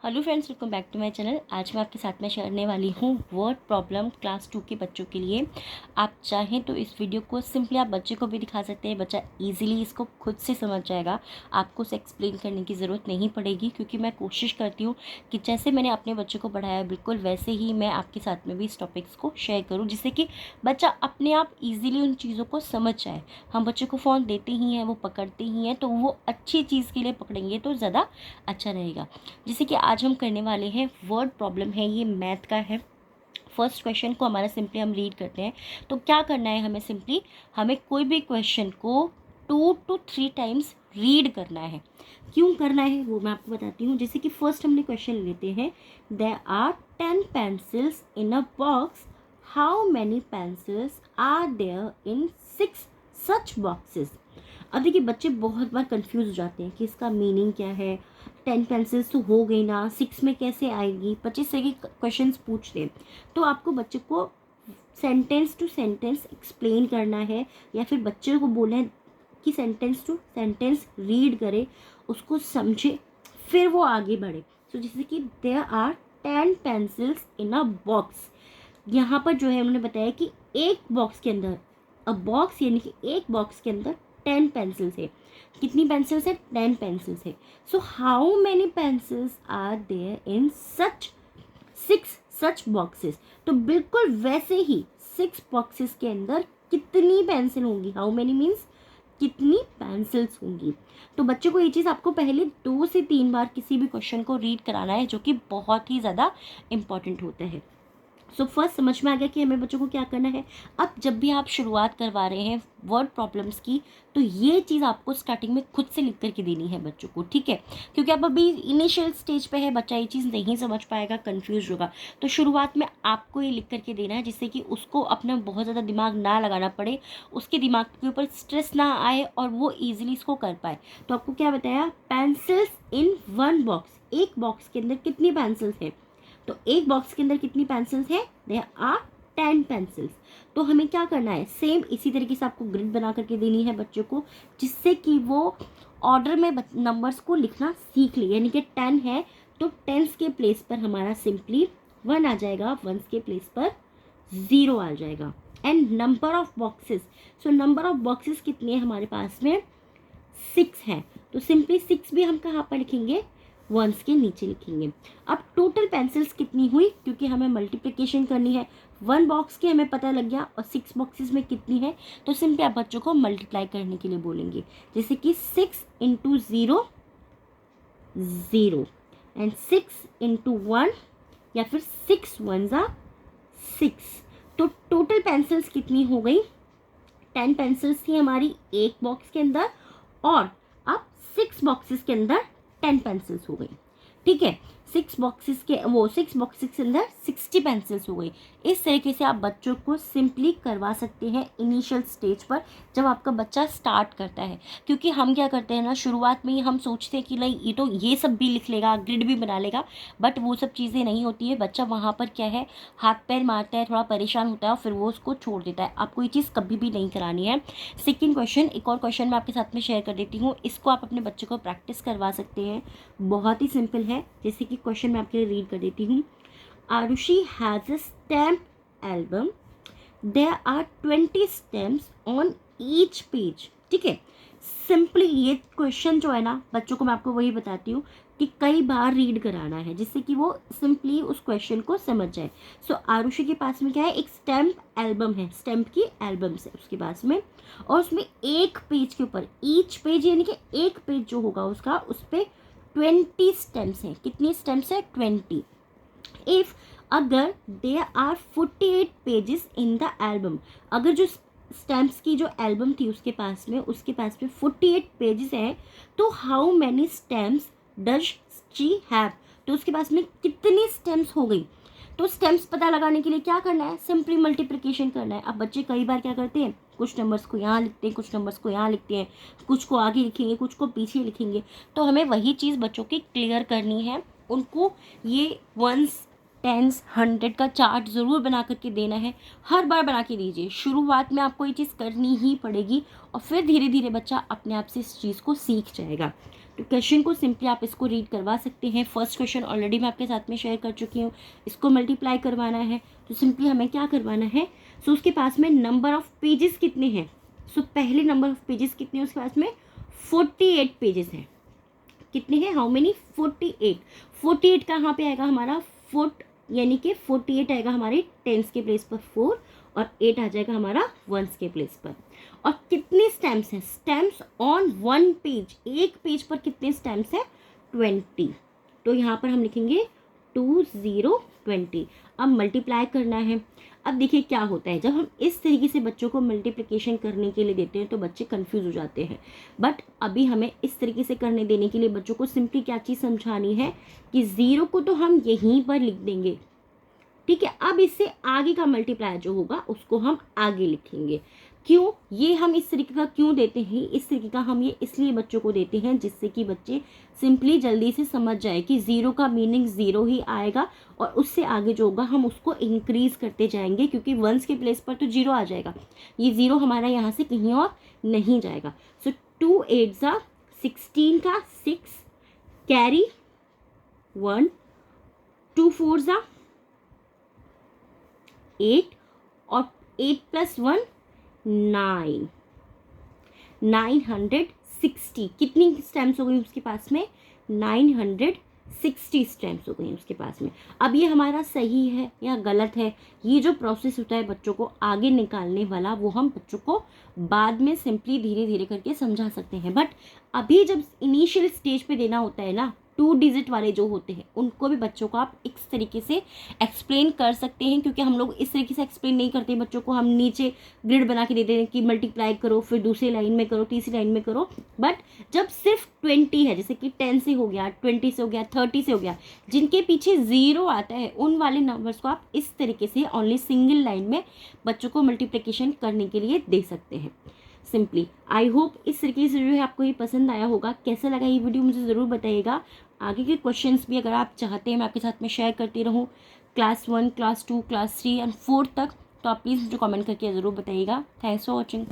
Hello friends, welcome back to my channel. आज मैं आपके साथ में शेयर करने वाली हूँ वर्ड प्रॉब्लम क्लास 2 के बच्चों के लिए। आप चाहें तो इस वीडियो को सिंपली आप बच्चे को भी दिखा सकते हैं, बच्चा इजीली इसको खुद से समझ जाएगा। आपको उसे एक्सप्लेन करने की ज़रूरत नहीं पड़ेगी, क्योंकि मैं कोशिश करती हूँ कि जैसे मैंने अपने बच्चों को पढ़ाया बिल्कुल वैसे ही मैं आपके साथ में भी इस टॉपिक्स को शेयर करूँ, जिससे कि बच्चा अपने आप ईजिली उन चीज़ों को समझ जाए। हम बच्चों को फ़ोन देते ही हैं, वो पकड़ते ही हैं, तो वो अच्छी चीज़ के लिए पकड़ेंगे तो ज़्यादा अच्छा रहेगा। जैसे कि आज हम करने वाले हैं वर्ड प्रॉब्लम है, ये मैथ का है। फर्स्ट क्वेश्चन को हमारा सिंपली हम रीड करते हैं। तो क्या करना है हमें, सिंपली हमें कोई भी क्वेश्चन को 2 to 3 टाइम्स रीड करना है। क्यों करना है वो मैं आपको बताती हूँ। जैसे कि फर्स्ट हमने क्वेश्चन लेते हैं, there are 10 pencils in a box, how many pencils are there in 6 such boxes. अब देखिए बच्चे बहुत बार कंफ्यूज हो जाते हैं कि इसका मीनिंग क्या है। 10 पेंसिल्स तो हो गई ना, 6 में कैसे आएगी, 25 से क्वेश्चन पूछते हैं। तो आपको बच्चे को सेंटेंस टू सेंटेंस एक्सप्लेन करना है, या फिर बच्चे को बोलना है कि सेंटेंस टू सेंटेंस रीड करे, उसको समझे, फिर वो आगे बढ़े। सो जैसे कि there are 10 pencils in a box. यहाँ पर जो है उन्होंने बताया कि एक बॉक्स के अंदर, अ बॉक्स यानी कि एक बॉक्स के अंदर 10 पेंसिल्स है। कितनी पेंसिल्स है? 10 पेंसिल्स है। So how many pencils are there in such 6 such boxes. तो बिल्कुल वैसे ही 6 बॉक्सेस के अंदर कितनी पेंसिल होंगी, हाउ मैनी मीन्स कितनी पेंसिल्स होंगी। तो बच्चे को ये चीज़ आपको पहले 2 से 3 बार किसी भी क्वेश्चन को रीड कराना है, जो कि बहुत ही ज़्यादा इंपॉर्टेंट होता है। सो फर्स्ट समझ में आ गया कि हमें बच्चों को क्या करना है। अब जब भी आप शुरुआत करवा रहे हैं वर्ड प्रॉब्लम्स की, तो ये चीज़ आपको स्टार्टिंग में खुद से लिख करके देनी है बच्चों को, ठीक है। क्योंकि अब अभी इनिशियल स्टेज पे है, बच्चा ये चीज़ नहीं समझ पाएगा, कंफ्यूज होगा। तो शुरुआत में आपको ये लिख करके देना है, जिससे कि उसको अपना बहुत ज़्यादा दिमाग ना लगाना पड़े, उसके दिमाग के ऊपर स्ट्रेस ना आए और वो ईजिली इसको कर पाए। तो आपको क्या बताया, पेंसिल्स इन वन बॉक्स, एक बॉक्स के अंदर कितनी पेंसिल्स हैं। तो एक बॉक्स के अंदर कितनी पेंसिल्स है? There are 10 pencils. तो हमें क्या करना है, सेम इसी तरीके से आपको ग्रिड बना करके देनी है बच्चों को, जिससे कि वो ऑर्डर में नंबर्स को लिखना सीख ले। यानी कि 10 है तो 10s के प्लेस पर हमारा सिंपली 1 आ जाएगा, 1s के प्लेस पर 0 आ जाएगा। And number of boxes, so number of boxes कितने हैं हमारे पास में? 6 है। तो सिंपली 6 भी हम कहाँ पर लिखेंगे? 1s के नीचे लिखेंगे। अब टोटल पेंसिल्स कितनी हुई, क्योंकि हमें मल्टीप्लिकेशन करनी है। 1 बॉक्स की हमें पता लग गया और 6 बॉक्सेस में कितनी है, तो सिंपली आप बच्चों को मल्टीप्लाई करने के लिए बोलेंगे। जैसे कि 6 इंटू 0 0 एंड 6 इंटू 1, या फिर 6 1 ज़ा 6। तो टोटल पेंसिल्स कितनी हो गई? 10 पेंसिल्स थी हमारी एक बॉक्स के अंदर, और अब 6 बॉक्सेस के अंदर 10 पेंसिल्स हो गई, ठीक है। 6 बॉक्सेस के अंदर 60 पेंसिल्स हो गई। इस तरीके से आप बच्चों को सिंपली करवा सकते हैं इनिशियल स्टेज पर, जब आपका बच्चा स्टार्ट करता है। क्योंकि हम क्या करते हैं ना, शुरुआत में ही हम सोचते हैं कि नहीं ये तो ये सब भी लिख लेगा, ग्रिड भी बना लेगा, बट वो सब चीज़ें नहीं होती है। बच्चा वहाँ पर क्या है, हाथ पैर मारता है, थोड़ा परेशान होता है और फिर वो उसको छोड़ देता है। आपको ये चीज़ कभी भी नहीं करानी है। सेकेंड क्वेश्चन, एक और क्वेश्चन मैं आपके साथ में शेयर कर देती हूँ, इसको आप अपने बच्चे को प्रैक्टिस करवा सकते हैं। बहुत ही सिंपल है। जैसे कि क्वेश्चन मैं आपके लिए रीड कर देती हूँ। Arushi has a stamp album, there are 20 stamps on each page, ठीक है। सिंपली ये क्वेश्चन जो है ना, बच्चों को मैं आपको वही बताती हूँ कि कई बार रीड कराना है, जिससे कि वो सिंपली उस क्वेश्चन को समझ जाए। सो आरुषि के पास में क्या है, एक स्टैम्प एल्बम है, स्टैम्प की एल्बम्स है उसके पास में, और उसमें एक पेज के ऊपर, ईच पेज यानी कि एक पेज जो होगा उसका, उस पर 20 स्टैम्प्स हैं। कितनी स्टैम्प्स है? 20। इफ अगर there are 48 pages in the album, अगर जो स्टैम्प्स की जो एल्बम थी उसके पास में 48 पेजेस हैं, तो how many stamps does she have, तो उसके पास में कितनी स्टैम्प्स हो गई। तो स्टैम्प्स पता लगाने के लिए क्या करना है, सिंपली मल्टीप्लिकेशन करना है। अब बच्चे कई बार क्या करते हैं, कुछ नंबर्स को यहाँ लिखते हैं, कुछ नंबर्स को यहाँ लिखते हैं, कुछ को आगे लिखेंगे, कुछ को पीछे लिखेंगे। तो हमें वही चीज़ बच्चों की क्लियर करनी है। उनको ये 1s 10s 100 का चार्ट ज़रूर बना करके देना है। हर बार बना के दीजिए। शुरुआत में आपको ये चीज़ करनी ही पड़ेगी, और फिर धीरे धीरे बच्चा अपने आप से इस चीज़ को सीख जाएगा। तो क्वेश्चन को सिंपली आप इसको रीड करवा सकते हैं। फर्स्ट क्वेश्चन ऑलरेडी मैं आपके साथ में शेयर कर चुकी हूँ। इसको मल्टीप्लाई करवाना है तो सिंपली हमें क्या करवाना है, सो उसके पास में नंबर ऑफ पेजेस कितने हैं। सो पहले नंबर ऑफ पेजेस कितने हैं उसके पास में, 48 पेजेस हैं। कितने हैं, हाउ मेनी, 48। 48 कहाँ पे आएगा हमारा, फोर्ट, यानी कि 48 आएगा हमारे टेंस के प्लेस पर 4 और 8 आ जाएगा हमारा वंस के प्लेस पर। और कितने स्टैम्प्स हैं, स्टैम्प्स ऑन वन पेज, एक पेज पर कितने स्टैम्प्स हैं, 20। तो यहाँ पर हम लिखेंगे 2020। अब मल्टीप्लाई करना है। अब देखिए क्या होता है, जब हम इस तरीके से बच्चों को मल्टीप्लिकेशन करने के लिए देते हैं तो बच्चे कंफ्यूज हो जाते हैं। बट अभी हमें इस तरीके से करने देने के लिए बच्चों को सिंपली क्या चीज़ समझानी है कि 0 को तो हम यहीं पर लिख देंगे, ठीक है। अब इससे आगे का मल्टीप्लाई जो होगा उसको हम आगे लिखेंगे। क्यों ये हम इस तरीके का क्यों देते हैं, इस तरीके का हम ये इसलिए बच्चों को देते हैं जिससे कि बच्चे सिंपली जल्दी से समझ जाए कि 0 का मीनिंग 0 ही आएगा और उससे आगे जो होगा हम उसको इंक्रीज करते जाएंगे, क्योंकि वंस के प्लेस पर तो 0 आ जाएगा, ये 0 हमारा यहाँ से कहीं और नहीं जाएगा। सो 2 8 ज़ा 16 का 6 कैरी 1, 2 4 ज़ा 8 और 8 + 1 9, 960। कितनी स्टैम्प्स हो गई उसके पास में, 960 स्टैम्प्स हो गई उसके पास में। अब ये हमारा सही है या गलत है, ये जो प्रोसेस होता है बच्चों को आगे निकालने वाला, वो हम बच्चों को बाद में सिंपली धीरे धीरे करके समझा सकते हैं। बट अभी जब इनिशियल स्टेज पे देना होता है ना, 2 डिजिट वाले जो होते हैं उनको भी बच्चों को आप इस तरीके से एक्सप्लेन कर सकते हैं, क्योंकि हम लोग इस तरीके से एक्सप्लेन नहीं करते बच्चों को। हम नीचे ग्रिड बना के दे देते हैं कि मल्टीप्लाई करो, फिर दूसरी लाइन में करो, तीसरी लाइन में करो। बट जब सिर्फ 20 है, जैसे कि 10 से हो गया, 20 से हो गया, 30 से हो गया, जिनके पीछे 0 आता है उन वाले नंबर्स को आप इस तरीके से ओनली सिंगल लाइन में बच्चों को मल्टीप्लिकेशन करने के लिए दे सकते हैं सिंपली। आई होप इस तरीके से जो है आपको ये पसंद आया होगा। कैसा लगा ये वीडियो मुझे ज़रूर बताइएगा। आगे के क्वेश्चंस भी अगर आप चाहते हैं मैं आपके साथ में शेयर करती रहूँ, क्लास 1, क्लास 2, क्लास 3 एंड 4 तक, तो आप प्लीज़ मुझे कमेंट करके ज़रूर बताइएगा। Thanks for watching.